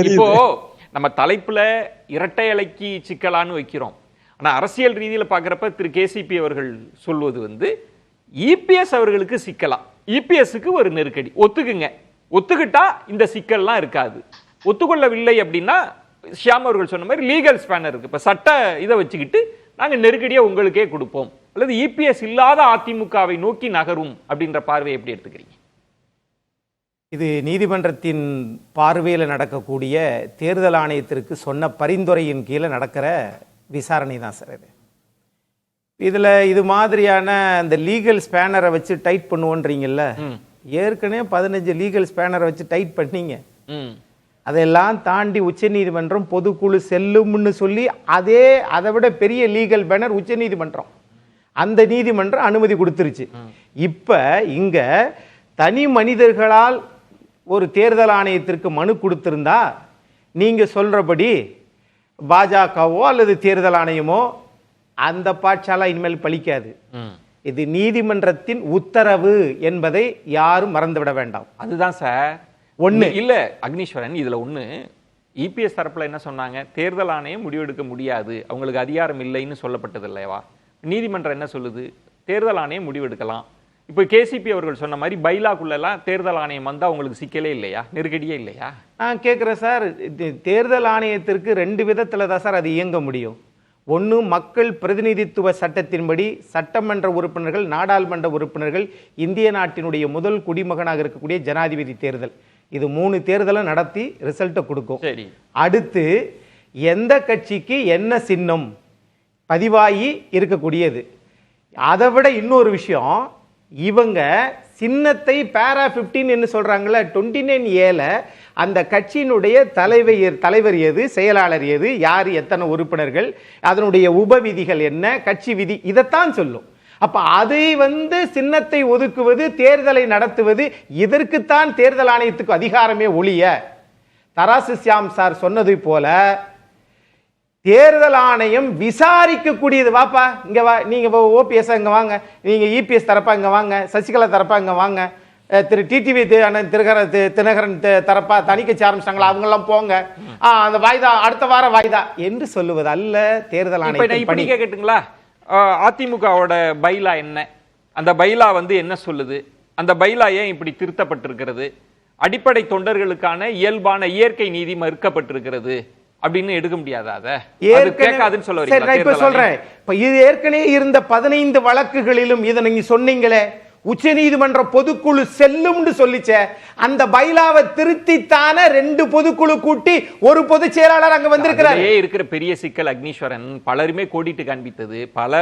இப்போ நம்ம தலைப்புல இரட்டை இலைக்கு சிக்கலான்னு வைக்கிறோம். ஆனா அரசியல் ரீதியில பாக்குறப்ப திரு கேசிபி அவர்கள் சொல்வது இபிஎஸ் அவர்களுக்கு சிக்கலாம், இபிஎஸ்க்கு ஒரு நெருக்கடி. ஒத்துக்கிட்டா இந்த சிக்கல்லாம் இருக்காது. ஒத்துக்கொள்ளவில்லை அப்படின்னா ஷியாம் அவர்கள் சொன்ன மாதிரி லீகல் ஸ்பேனர் இருக்கு. இப்ப சட்ட இதை வச்சுக்கிட்டு நாங்க நெருக்கடியா உங்களுக்கே கொடுப்போம், அல்லது இபிஎஸ் இல்லாத அதிமுகவை நோக்கி நகரும் அப்படின்ற பார்வையை எப்படி எடுத்துக்கிறீங்க? இது நீதிமன்றத்தின் பார்வையில் நடக்கக்கூடிய தேர்தல் ஆணையத்திற்கு சொன்ன பரிந்துரையின் கீழே நடக்கிற விசாரணை தான் சார் இது. இதில் இது மாதிரியான இந்த லீகல் ஸ்பேனரை வச்சு டைட் பண்ணுவோன்றீங்கல்ல, ஏற்கனவே 15 லீகல் ஸ்பேனரை வச்சு டைட் பண்ணீங்க. அதெல்லாம் தாண்டி உச்சநீதிமன்றம் பொதுக்குழு செல்லும்னு சொல்லி அதை விட பெரிய லீகல் பேனர் உச்சநீதிமன்றம், அந்த நீதிமன்றம் அனுமதி கொடுத்துருச்சு. இப்போ இங்கே தனி மனிதர்களால் ஒரு தேர்தல் ஆணையத்திற்கு மனு கொடுத்திருந்தா நீங்க சொல்றபடி பாஜகவோ அல்லது தேர்தல் ஆணையமோ அந்த பாட்சாலா இனிமேல் பலிக்காது. இது நீதிமன்றத்தின் உத்தரவு என்பதை யாரும் மறந்துவிட வேண்டாம். அதுதான் சார் ஒண்ணு இல்ல அக்னீஸ்வரன். இதுல ஒண்ணு, இபிஎஸ் தரப்புல என்ன சொன்னாங்க, தேர்தல் ஆணையம் முடிவெடுக்க முடியாது, அவங்களுக்கு அதிகாரம் இல்லைன்னு சொல்லப்பட்டது இல்லையவா? நீதிமன்றம் என்ன சொல்லுது, தேர்தல் ஆணையம் முடிவெடுக்கலாம். இப்போ கேசிபி அவர்கள் சொன்ன மாதிரி பைலாக்குள்ளெல்லாம் தேர்தல் ஆணையம் வந்தால் உங்களுக்கு சிக்கலே இல்லையா, நெருக்கடியே இல்லையா? நான் கேட்குறேன் சார், தேர்தல் ஆணையத்திற்கு 2 விதத்தில் தான் சார் அது இயங்க முடியும். ஒன்று, மக்கள் பிரதிநிதித்துவ சட்டத்தின்படி சட்டமன்ற உறுப்பினர்கள், நாடாளுமன்ற உறுப்பினர்கள், இந்திய நாட்டினுடைய முதல் குடிமகனாக இருக்கக்கூடிய ஜனாதிபதி தேர்தல், இது 3 தேர்தலை நடத்தி ரிசல்ட்டை கொடுக்கும். சரி, அடுத்து எந்த கட்சிக்கு என்ன சின்னம் பதிவாகி இருக்கக்கூடியது. அதை விட இன்னொரு விஷயம், இவங்க சின்னத்தை பேரா 15 என்று சொல்றாங்கல்ல, 29A அந்த கட்சியினுடைய தலைவர் எது, செயலாளர் எது, யார், எத்தனை உறுப்பினர்கள், அதனுடைய உபவிதிகள் என்ன, கட்சி விதி, இதைத்தான் சொல்லும். அப்ப அதை சின்னத்தை ஒதுக்குவது, தேர்தலை நடத்துவது, இதற்குத்தான் தேர்தல் ஆணையத்துக்கு அதிகாரமே ஒழிய, தராசு ஷியாம் சார் சொன்னது போல தேர்தல் ஆணையம் விசாரிக்க கூடியது. வாப்பா இங்க வா, நீங்க ஓபிஎஸ் இங்க வாங்க, நீங்க இபிஎஸ் தரப்பா இங்க வாங்க, சசிகலா தரப்பா இங்க வாங்க, திரு டிடிவி தினகரன் தரப்பா தணிக்கை ஆரம்பிச்சிட்டாங்களா, அவங்க எல்லாம் போங்க, அந்த வாய்தா அடுத்த வாரம் வாய்தா என்று சொல்லுவது அல்ல தேர்தல் ஆணையம். கேட்டுங்களா, அதிமுகவோட பைலா என்ன, அந்த பைலா என்ன சொல்லுது, அந்த பைலா ஏன் இப்படி திருத்தப்பட்டிருக்கிறது, அடிப்படை தொண்டர்களுக்கான இயல்பான இயற்கை நீதி மறுக்கப்பட்டிருக்கிறது அப்படின்னு எடுக்க முடியாதா? ஏற்கனவே இருந்த 15 வழக்குகளிலும் இதை நீங்க சொன்னீங்களே, உச்ச நீதிமன்ற பொதுக்குழு செல்லும் சொல்லிச்ச, அந்த பைலாவை திருத்தித்தான 2 பொதுக்குழு கூட்டி ஒரு பொதுச் செயலாளர் அங்க வந்திருக்கிறார். இருக்கிற பெரிய சிக்கல் அக்னீஸ்வரன், பலருமே கோடிட்டு காண்பித்தது, பல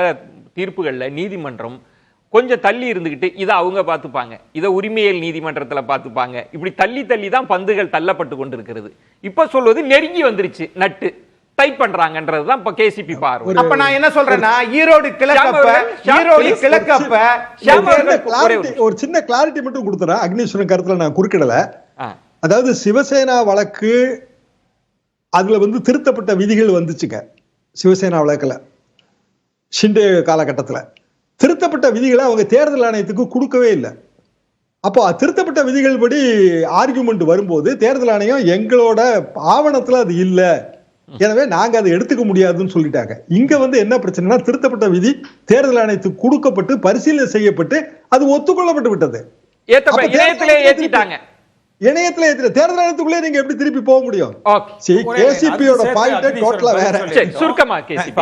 தீர்ப்புகள்ல நீதிமன்றம் கொஞ்சம் தள்ளி இருந்துகிட்டு இதை அவங்க பார்த்துப்பாங்க, இதை உரிமையியல் நீதிமன்றத்துல பார்த்துப்பாங்க, இப்படி தள்ளி தள்ளி தான் பந்துகள் தள்ளப்பட்டு கொண்டிருக்கிறது. இப்ப சொல்வது நெருங்கி வந்துருச்சு, நட்டு டைப் பண்றாங்கன்றதுதான் இப்ப கேசிபி பார்வை. அப்ப நான் என்ன சொல்றேன்னா, ஈரோடு கிழக்கப்ப ஒரு சின்ன கிளாரிட்டி மட்டும் கொடுத்துறேன். அக்னீஸ்வரன் கருத்துல நான் குறுக்கிடல. அதாவது சிவசேனா வழக்கு அதுல திருத்தப்பட்ட விதிகள் வந்துச்சுங்க. சிவசேனா வழக்குல ஷிண்டே காலகட்டத்துல திருத்தப்பட்ட விதிகளை அவங்க தேர்தல் ஆணையத்துக்கு கொடுக்கவே இல்லை. அப்போ திருத்தப்பட்ட விதிகள் படி ஆர்குமெண்ட் வரும்போது தேர்தல் ஆணையம் எங்களோட ஆவணத்துல அது இல்லை, எனவே நாங்க அதை எடுத்துக்க முடியாதுன்னு சொல்லிட்டாங்க. இங்க என்ன பிரச்சனைனா, திருத்தப்பட்ட விதி தேர்தல் ஆணையத்துக்கு கொடுக்கப்பட்டு பரிசீலனை செய்யப்பட்டு அது ஒத்துக்கொள்ளப்பட்டு விட்டது. இணையத்துல ஏத்திட்ட தேர்தல் ஆணையத்துக்குள்ளே நீங்க எப்படி திருப்பி போக முடியும்? சுருக்கமா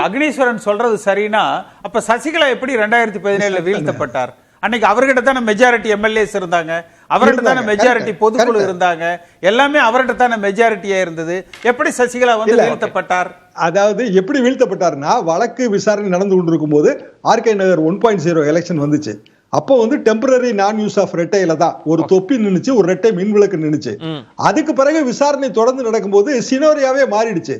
அக்னீஸ்வரன் சொல்றது சரினா, அப்ப சசிகலா எப்படி 2017 வீழ்த்தப்பட்டார்? அன்னைக்கு அவர்கிட்ட தானே மெஜாரிட்டி எம்எல்ஏஸ் இருந்தாங்க, அவர்கிட்ட தானே மெஜாரிட்டி பொதுக்குழு இருந்தாங்க, எல்லாமே அவர்கிட்ட தானே மெஜாரிட்டியா இருந்தது. எப்படி சசிகலா வீழ்த்தப்பட்டார்? அதாவது எப்படி வீழ்த்தப்பட்டார்னா, வழக்கு விசாரணை நடந்து கொண்டிருக்கும் போது ஆர்கே நகர் 1.0 எலெக்ஷன் வந்துச்சு. அப்போ டெம்பரரி நான் யூஸ் ஆஃப் ரெட்டையில தான் ஒரு தொப்பி நின்னுச்சு, ஒரு ரெட்டை மின்விளக்கு நின்னுச்சு. அதுக்கு பிறகு விசாரணை தொடர்ந்து நடக்கும்போது சினோரியாவே மாறிடுச்சு.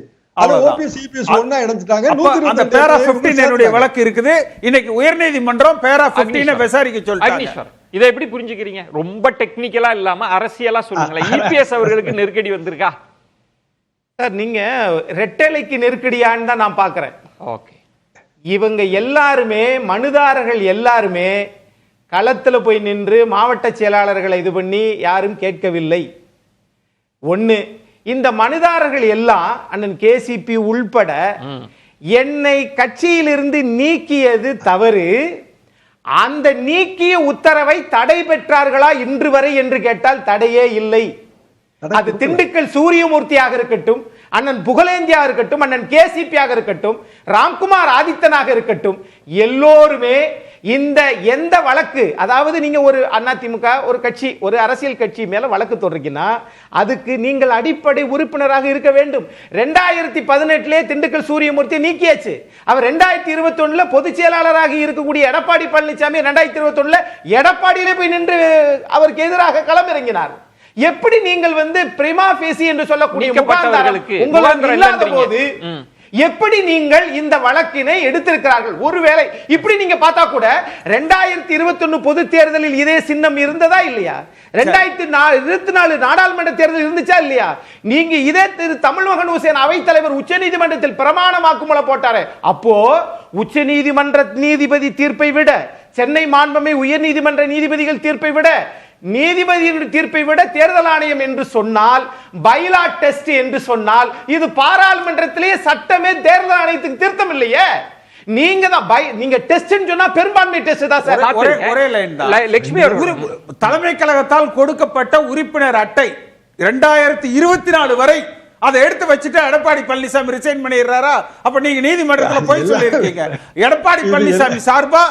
வழக்கு இருக்குது. இன்னைக்கு உயர்நீதிமன்றம் பேரா 15 விசாரிக்க சொல்லிட்டாங்க. இதை எப்படி புரிஞ்சுக்கிறீங்க? ரொம்ப டெக்னிக்கலா இல்லாம அரசியலா சொல்லுங்களேன். இபிஎஸ் அவர்களுக்கு நெருக்கடி வந்திருக்கா சார்? நீங்க ரெட்டலைக்கு நெருக்கடியான்னு தான் நான் பாக்குறேன். ஓகே, இவங்க எல்லாருமே மனுதாரர்கள் எல்லாருமே களத்துல போய் நின்று மாவட்ட செயலாளர்களை இது பண்ணி யாரும் கேட்கவில்லை. ஒண்ணு, இந்த மனுதாரர்கள் எல்லாம் அண்ணன் கேசிபி உள்பட என்னை கட்சியிலிருந்து நீக்கியது தவறு, அந்த நீக்கிய உத்தரவை தடை பெற்றார்களா இன்று வரை என்று கேட்டால் தடையே இல்லை. அது திண்டுக்கல் சூரியமூர்த்தியாக இருக்கட்டும், அண்ணன் புகழேந்தியாக இருக்கட்டும், அண்ணன் கேசிபியாக இருக்கட்டும், ராம்குமார் ஆதித்தனாக இருக்கட்டும், எல்லோருமே இந்த எந்த வழக்கு, அதாவது நீங்க ஒரு அதிமுக ஒரு கட்சி, ஒரு அரசியல் கட்சி மேல வழக்கு தொடர்றீங்கன்னா அதுக்கு நீங்கள் அடிப்படை உறுப்பினராக இருக்க வேண்டும். 2018 திண்டுக்கல் சூரியமூர்த்தி நீக்கியாச்சு. அவர் 2021 பொதுச் செயலாளராக இருக்கக்கூடிய எடப்பாடி பழனிசாமி 2021 எடப்பாடியிலே போய் நின்று அவருக்கு எதிராக களமிறங்கினார். எப்படி நீங்கள் பிரிமா ஃபேசி என்று சொல்லக்கூடிய உங்களுக்கு இல்லாத போது எப்படி நீங்கள் இந்த வழக்கினை எடுத்திருக்கிறார்கள்? ஒருவேளை இப்படி நீங்க பார்த்தா கூட 2021 பொது தேர்தலில் இதே சின்னம் இருந்ததா இல்லையா? 2024 நாடாளுமன்ற தேர்தல் இருந்துச்சா இல்லையா? நீங்க இதே தமிழ்மகன் ஹுசேன் அவைத்தலைவர் உச்ச நீதிமன்றத்தில் பிரமாண வாக்குமூலம் போட்டாரு. அப்போ உச்ச நீதிமன்ற நீதிபதி தீர்ப்பை விட, சென்னை மாண்புமிகு உயர் நீதிமன்ற நீதிபதிகள் தீர்ப்பை விட, நீதிபதியின் தீர்ப்பை விட தேர்தல் ஆணையம் என்று சொன்னால், பைலா டெஸ்ட் என்று சொன்னால், இது பாராளுமன்றத்திலேயே சட்டமே தேர்தல் ஆணையத்துக்கு திருத்தம் இல்லையே. நீங்க தான் நீங்க டெஸ்ட் சொன்னா பெரும்பான்மை டெஸ்ட் தான் சார். ஒரே லைன் தான். லட்சுமி தலைமை கழகத்தால் கொடுக்கப்பட்ட உறுப்பினர் அட்டை 2024 வரை அதை எடுத்து வச்சுட்டு எடப்பாடி பழனிசாமி ரிசைன் பண்ணிடுறாரா? அப்ப நீங்க நீதிமன்றத்துல போய் சொல்லிருக்கீங்க. எடப்பாடி பழனிசாமி சார்பா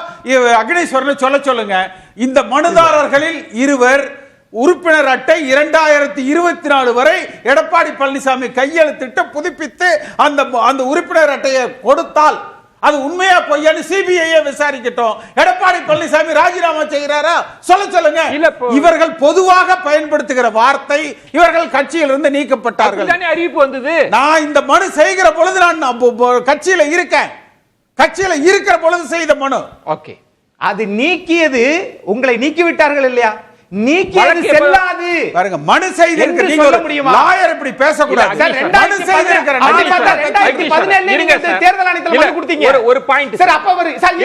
அக்னேஸ்வரனை சொல்லுங்க. இந்த மனுதாரர்களில் இருவர் உறுப்பினர் அட்டை 2024 வரை எடப்பாடி பழனிசாமி கையெழுத்திட்டு புதுப்பித்து அந்த உறுப்பினர் அட்டையை கொடுத்தால் அது உண்மையா பொய்யான்னு சிபிஐ விசாரிக்கட்டும். எடப்பாடி பழனிசாமி ராஜினாமா செய்கிறாரா? சொல்லுங்க. இவர்கள் பொதுவாக பயன்படுத்துகிற வார்த்தை, இவர்கள் கட்சியில் இருந்து நீக்கப்பட்டார்கள் அறிவிப்பு வந்தது. நான் இந்த மனு செய்கிற பொழுது நான் கட்சியில இருக்கேன். கட்சியில இருக்கிற பொழுது செய்த மனு. ஓகே, அது நீக்கியது உங்களை நீக்கி விட்டார்கள் இல்லையா? நீக்கியது செல்லாது. பாருங்க, மனு செய்திருக்க நீங்க சொல்ல முடியுமா? லாயர் இப்படி பேச கூடாது. மனு செய்திருக்க 2017 தேர்தல் ஆணையத்தில் மனு கொடுத்தீங்க. ஒரு பாயிண்ட் சார். அப்ப ஒரு சார்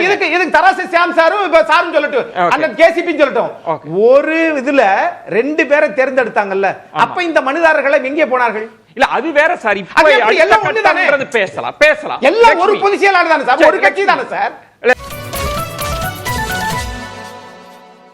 இதுக்கு தராசு சாம் சாரும் இப்ப சாரும் சொல்லட்டும், அந்த கேசிபி சொல்லட்டும். ஒரு இதுல 2 பேரை தேர்ந்தெடுத்தாங்கல்ல, அப்ப இந்த மனுதாரர்களை எங்கே போனார்கள்? இல்ல அது வேற சார். இப்ப எல்லாம் ஒண்ணு தானே. பேசலாம் எல்லாம் ஒரு பொதுச் செயலாளர் தானே சார், ஒரு கட்சி தானே சார்.